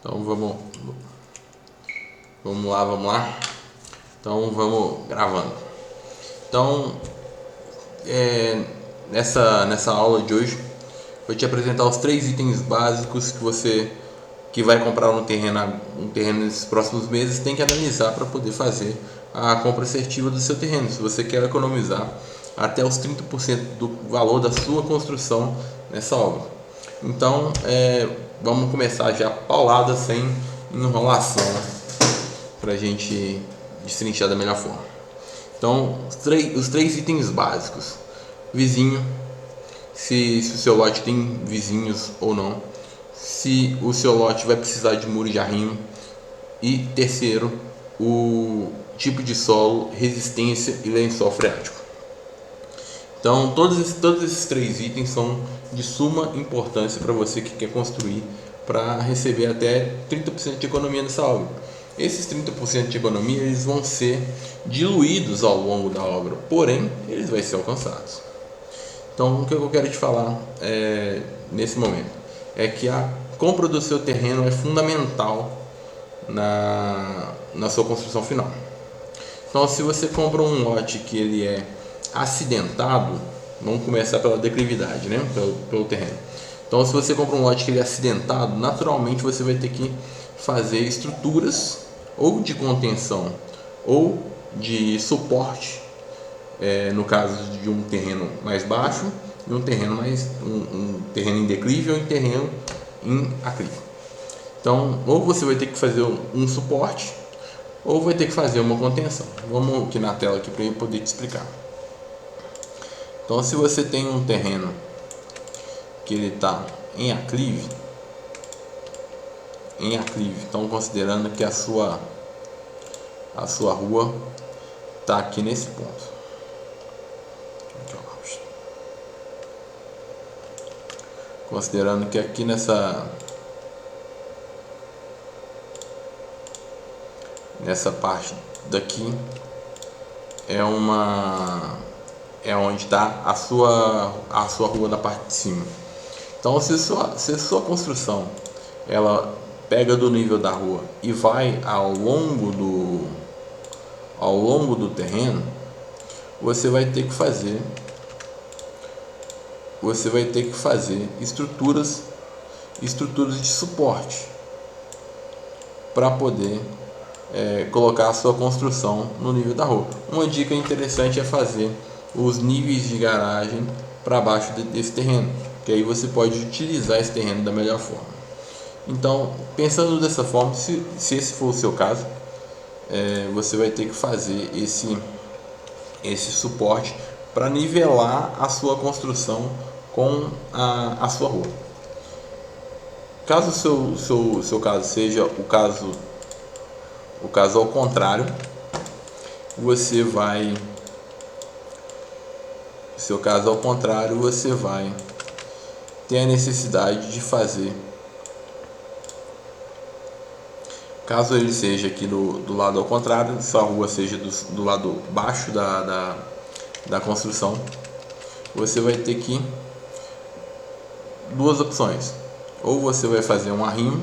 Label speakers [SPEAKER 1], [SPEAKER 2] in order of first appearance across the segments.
[SPEAKER 1] Então vamos lá. Então vamos gravando. Então nessa aula de hoje vou te apresentar os 3 itens básicos que vai comprar um terreno nesses próximos meses tem que analisar para poder fazer a compra assertiva do seu terreno. Se você quer economizar até os 30% do valor da sua construção nessa obra. Então vamos começar já paulada, sem enrolação, para a gente destrinchar da melhor forma. Então, os três itens básicos: vizinho, se o seu lote tem vizinhos ou não, se o seu lote vai precisar de muro de arrimo, e terceiro, o tipo de solo, resistência e lençol freático. Então, todos esses 3 itens são de suma importância para você que quer construir, para receber até 30% de economia nessa obra. Esses 30% de economia eles vão ser diluídos ao longo da obra, porém, eles vão ser alcançados. Então, o que eu quero te falar nesse momento é que a compra do seu terreno é fundamental na sua construção final. Então, se você compra um lote que ele é acidentado, vamos começar pela declividade, né? Pelo terreno. Então, se você compra um lote que ele é acidentado, naturalmente você vai ter que fazer estruturas ou de contenção ou de suporte, no caso de um terreno mais baixo e um terreno um terreno em declive ou um terreno em aclive. Então, ou você vai ter que fazer um suporte ou vai ter que fazer uma contenção. Vamos aqui na tela aqui para eu poder te explicar. Então, se você tem um terreno que ele está em aclive, então considerando que a sua rua está aqui nesse ponto. Considerando que aqui nessa parte daqui é onde está a sua rua na parte de cima. Então, se sua construção ela pega do nível da rua e vai ao longo do terreno, você vai ter que fazer estruturas de suporte para poder colocar a sua construção no nível da rua. Uma dica interessante é fazer os níveis de garagem para baixo desse terreno, que aí você pode utilizar esse terreno da melhor forma. Então, pensando dessa forma, se esse for o seu caso, você vai ter que fazer esse suporte para nivelar a sua construção com a sua rua. Caso o seu caso seja o caso ao contrário, você vai ter a necessidade de fazer, caso ele seja aqui do lado ao contrário, sua rua seja do lado baixo da construção, você vai ter que duas opções: ou você vai fazer um arrimo,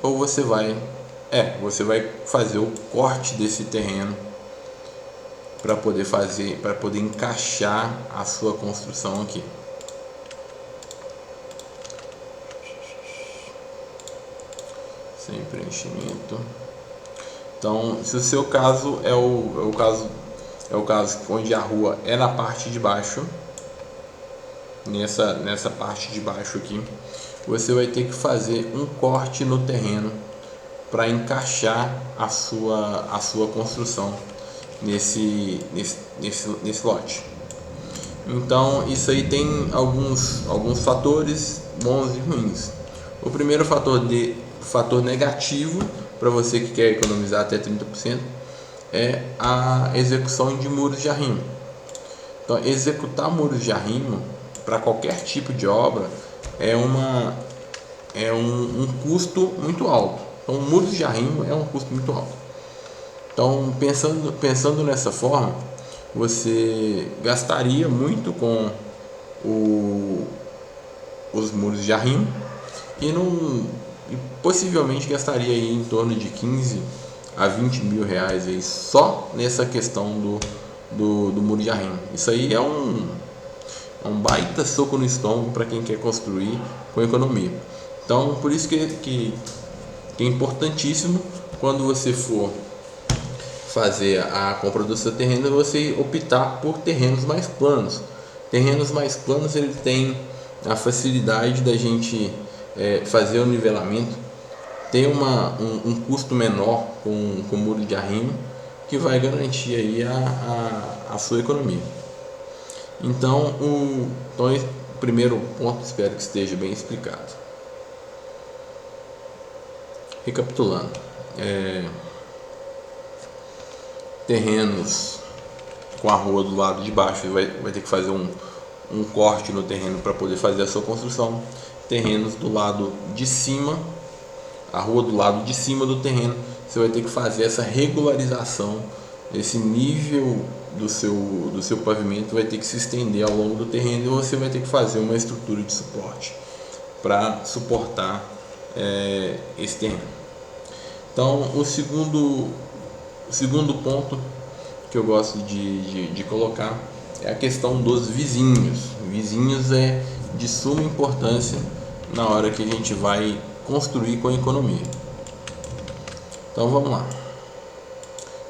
[SPEAKER 1] ou você vai fazer o corte desse terreno para poder encaixar a sua construção aqui. Sem preenchimento. Então, se o seu caso é o caso onde a rua é na parte de baixo, nessa parte de baixo aqui, você vai ter que fazer um corte no terreno para encaixar a sua construção nesse lote. Então, isso aí tem alguns fatores bons e ruins. O primeiro fator negativo para você que quer economizar até 30% é a execução de muros de arrimo. Então, executar muros de arrimo para qualquer tipo de obra é um custo muito alto. Então, muros de arrimo é um custo muito alto. Então, pensando nessa forma, você gastaria muito com os muros de arrimo e e possivelmente gastaria aí em torno de 15 a 20 mil reais aí só nessa questão do muro de arrimo. Isso aí é um baita soco no estômago para quem quer construir com economia. Então, por isso que é importantíssimo, quando você for fazer a compra do seu terreno, você optar por terrenos mais planos. Terrenos mais planos, ele tem a facilidade da gente fazer o nivelamento, ter um custo menor com muro de arrimo, que vai garantir aí a sua economia. Então, o primeiro ponto, espero que esteja bem explicado. Recapitulando, terrenos com a rua do lado de baixo, vai ter que fazer um corte no terreno para poder fazer a sua construção. Terrenos do lado de cima, a rua do lado de cima do terreno, você vai ter que fazer essa regularização. Esse nível do seu pavimento vai ter que se estender ao longo do terreno e você vai ter que fazer uma estrutura de suporte para suportar esse terreno. Então, o segundo ponto que eu gosto de colocar é a questão dos vizinhos. Vizinhos é de suma importância na hora que a gente vai construir com economia. Então vamos lá.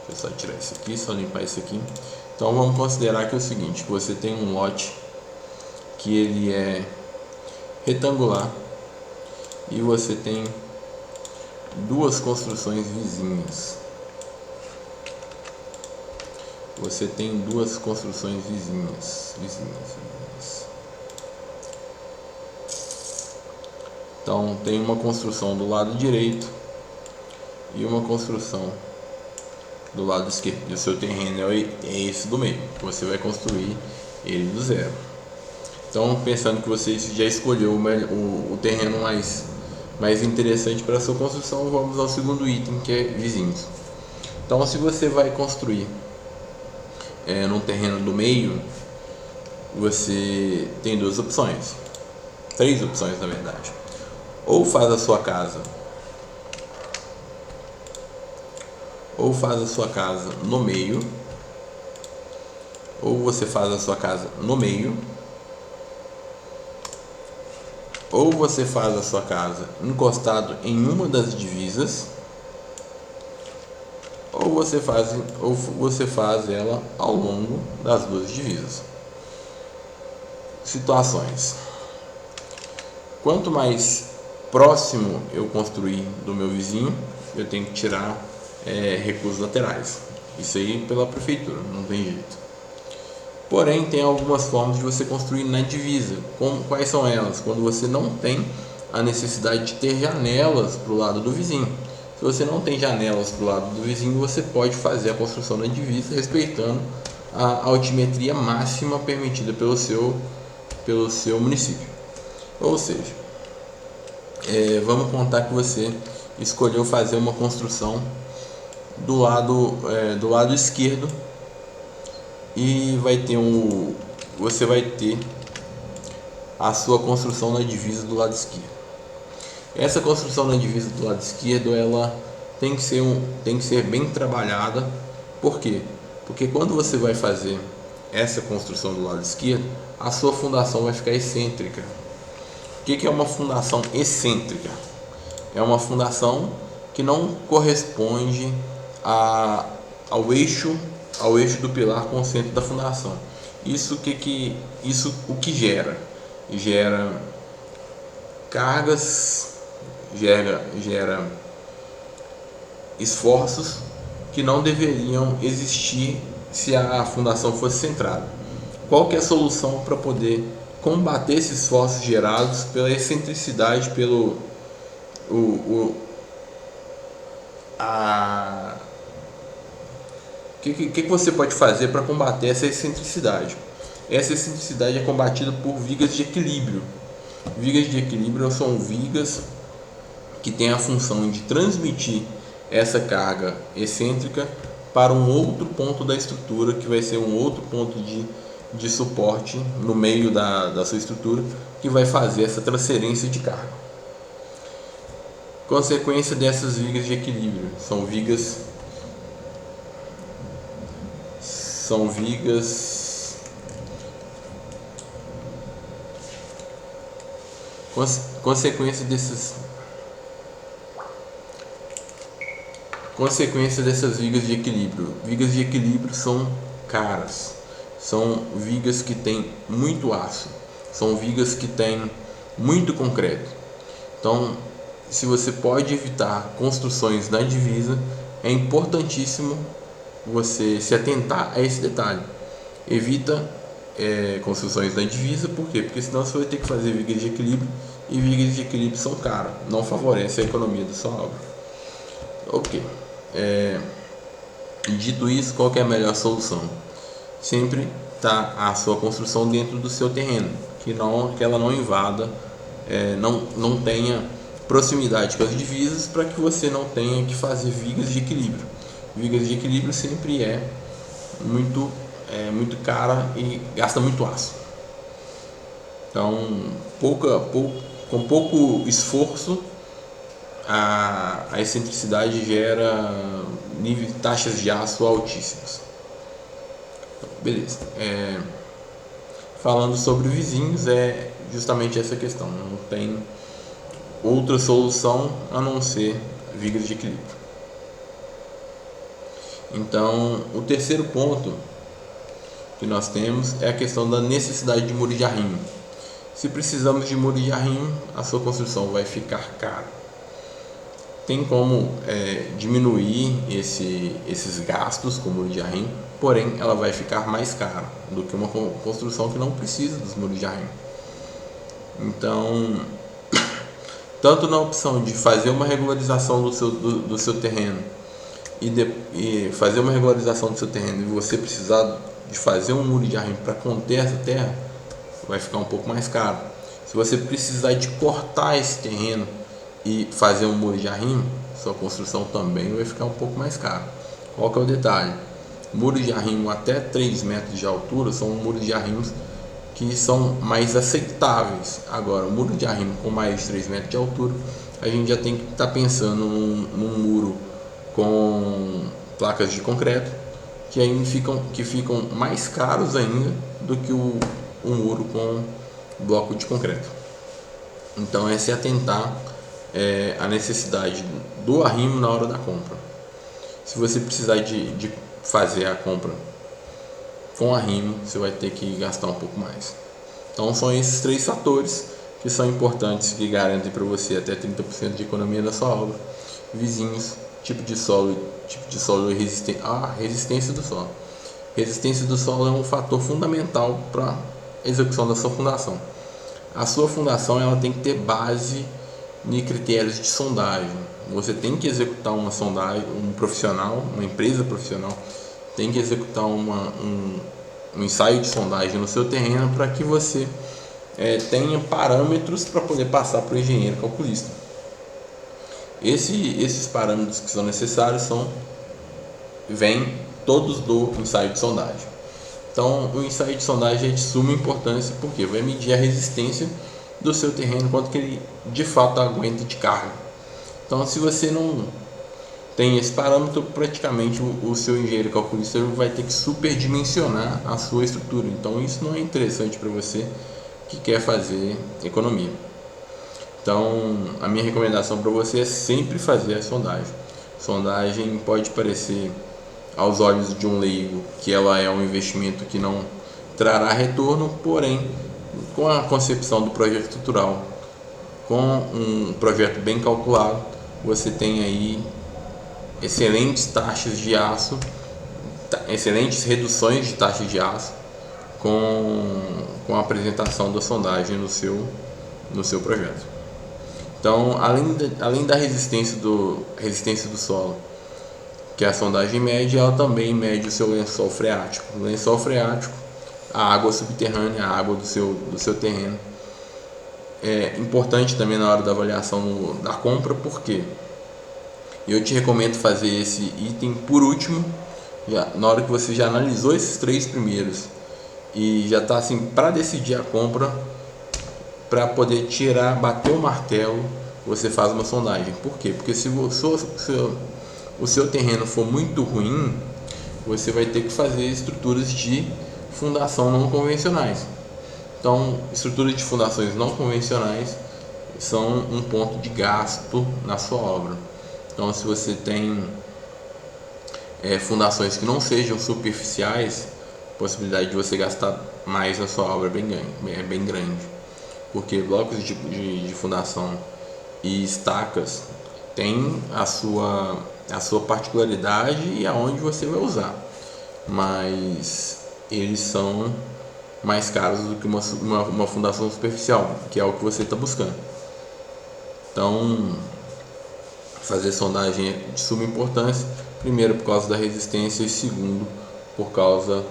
[SPEAKER 1] Deixa eu só tirar isso aqui, só limpar isso aqui. Então vamos considerar que é o seguinte, que você tem um lote que ele é retangular e você tem duas construções vizinhas. Você tem duas construções vizinhas. Então tem uma construção do lado direito e uma construção do lado esquerdo. E o seu terreno é esse do meio. Você vai construir ele do zero. Então, pensando que você já escolheu o terreno mais interessante para a sua construção, vamos ao segundo item, que é vizinhos. Então, se você vai construir num terreno do meio, você tem duas opções, três opções na verdade. Ou faz a sua casa no meio, ou você faz a sua casa no meio, ou você faz a sua casa encostado em uma das divisas, ou você faz ela ao longo das duas divisas. Situações: quanto mais próximo eu construir do meu vizinho, eu tenho que tirar recursos laterais. Isso aí pela prefeitura, não tem jeito. Porém, tem algumas formas de você construir na divisa. Quais são elas? Quando você não tem a necessidade de ter janelas para o lado do vizinho. Se você não tem janelas para o lado do vizinho, você pode fazer a construção na divisa, respeitando a altimetria máxima permitida pelo seu município. Ou seja, vamos contar que você escolheu fazer uma construção do lado esquerdo e você vai ter a sua construção na divisa do lado esquerdo. Essa construção na divisa do lado esquerdo, ela tem que ser bem trabalhada. Por quê? Porque quando você vai fazer essa construção do lado esquerdo, a sua fundação vai ficar excêntrica. O que é uma fundação excêntrica? É uma fundação que não corresponde ao eixo do pilar com o centro da fundação. Isso o que gera? Gera cargas, gera esforços que não deveriam existir se a fundação fosse centrada. Qual que é a solução para poder combater esses esforços gerados pela excentricidade, que você pode fazer para combater essa excentricidade? Essa excentricidade é combatida por vigas de equilíbrio. Vigas de equilíbrio são vigas que têm a função de transmitir essa carga excêntrica para um outro ponto da estrutura, que vai ser um outro ponto de suporte no meio da sua estrutura, que vai fazer essa transferência de carga. Consequência dessas vigas de equilíbrio são vigas consequência dessas vigas de equilíbrio. Vigas de equilíbrio são caras, são vigas que têm muito aço, são vigas que têm muito concreto. Então, se você pode evitar construções na divisa, é importantíssimo você se atentar a esse detalhe. Evita construções na divisa, por quê? Porque senão você vai ter que fazer vigas de equilíbrio, e vigas de equilíbrio são caras, não favorece a economia da sua obra. Ok. Dito isso, qual que é a melhor solução? Sempre tá a sua construção dentro do seu terreno, que ela não invada, não tenha proximidade com as divisas, para que você não tenha que fazer vigas de equilíbrio. Vigas de equilíbrio sempre muito cara e gasta muito aço. Então, com pouco esforço, a excentricidade gera taxas de aço altíssimas. Então, beleza. Falando sobre vizinhos, é justamente essa questão. Não tem outra solução a não ser vigas de equilíbrio. Então, o terceiro ponto que nós temos é a questão da necessidade de muro de arrimo. Se precisamos de muro de arrimo, a sua construção vai ficar cara. Tem como diminuir esses gastos com muro de arrimo, porém ela vai ficar mais cara do que uma construção que não precisa dos muros de arrimo. Então, tanto na opção de fazer uma regularização do seu terreno e fazer uma regularização do seu terreno e você precisar de fazer um muro de arrimo para conter essa terra, vai ficar um pouco mais caro. Se você precisar de cortar esse terreno e fazer um muro de arrimo, sua construção também vai ficar um pouco mais cara. Qual que é o detalhe? Muros de arrimo até 3 metros de altura são muros de arrimos que são mais aceitáveis. Agora, o muro de arrimo com mais de 3 metros de altura, a gente já tem que estar pensando num muro com placas de concreto, que ainda ficam mais caros ainda do que um muro com bloco de concreto. Então, é se atentar à necessidade do arrimo na hora da compra. Se você precisar de fazer a compra com arrimo, você vai ter que gastar um pouco mais. Então, são esses 3 fatores que são importantes, que garantem para você até 30% de economia na sua obra: vizinhos, tipo de solo e resistência do solo. Resistência do solo é um fator fundamental para a execução da sua fundação. A sua fundação ela tem que ter base em critérios de sondagem. Você tem que executar uma sondagem, uma empresa profissional tem que executar um ensaio de sondagem no seu terreno, para que você tenha parâmetros para poder passar para o engenheiro calculista. Esses parâmetros que são necessários vêm todos do ensaio de sondagem. Então, o ensaio de sondagem é de suma importância, porque vai medir a resistência do seu terreno, quanto que ele de fato aguenta de carga. Então, se você não tem esse parâmetro, praticamente o seu engenheiro calculista vai ter que superdimensionar a sua estrutura. Então, isso não é interessante para você que quer fazer economia. Então, a minha recomendação para você é sempre fazer a sondagem. Sondagem pode parecer aos olhos de um leigo que ela é um investimento que não trará retorno, porém, com a concepção do projeto estrutural, com um projeto bem calculado, você tem aí excelentes taxas de aço, excelentes reduções de taxas de aço com a apresentação da sondagem no seu projeto. Então, além da resistência do solo, que a sondagem mede, ela também mede o seu lençol freático. O lençol freático, a água subterrânea, a água do seu terreno. É importante também na hora da avaliação da compra, porque eu te recomendo fazer esse item por último, na hora que você já analisou esses 3 primeiros e já está assim para decidir a compra, para poder bater o martelo você faz uma sondagem. Por quê? Porque se o seu terreno for muito ruim, você vai ter que fazer estruturas de fundação não convencionais. Então, estruturas de fundações não convencionais são um ponto de gasto na sua obra. Então, se você tem fundações que não sejam superficiais, a possibilidade de você gastar mais na sua obra é bem grande, porque blocos de fundação e estacas têm a sua particularidade e aonde você vai usar, mas eles são mais caros do que uma fundação superficial, que é o que você está buscando. Então, fazer sondagem é de suma importância, primeiro por causa da resistência e segundo por causa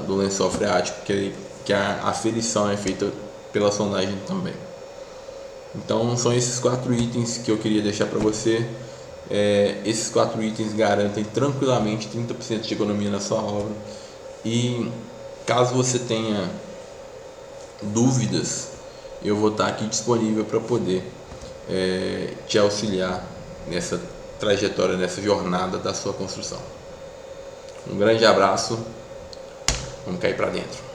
[SPEAKER 1] do lençol freático, que a aferição é feita pela sondagem também. Então são esses 4 itens que eu queria deixar para você. Esses 4 itens garantem tranquilamente 30% de economia na sua obra, e caso você tenha dúvidas, eu vou estar aqui disponível para poder te auxiliar nessa trajetória, nessa jornada da sua construção. Um grande abraço, vamos cair para dentro.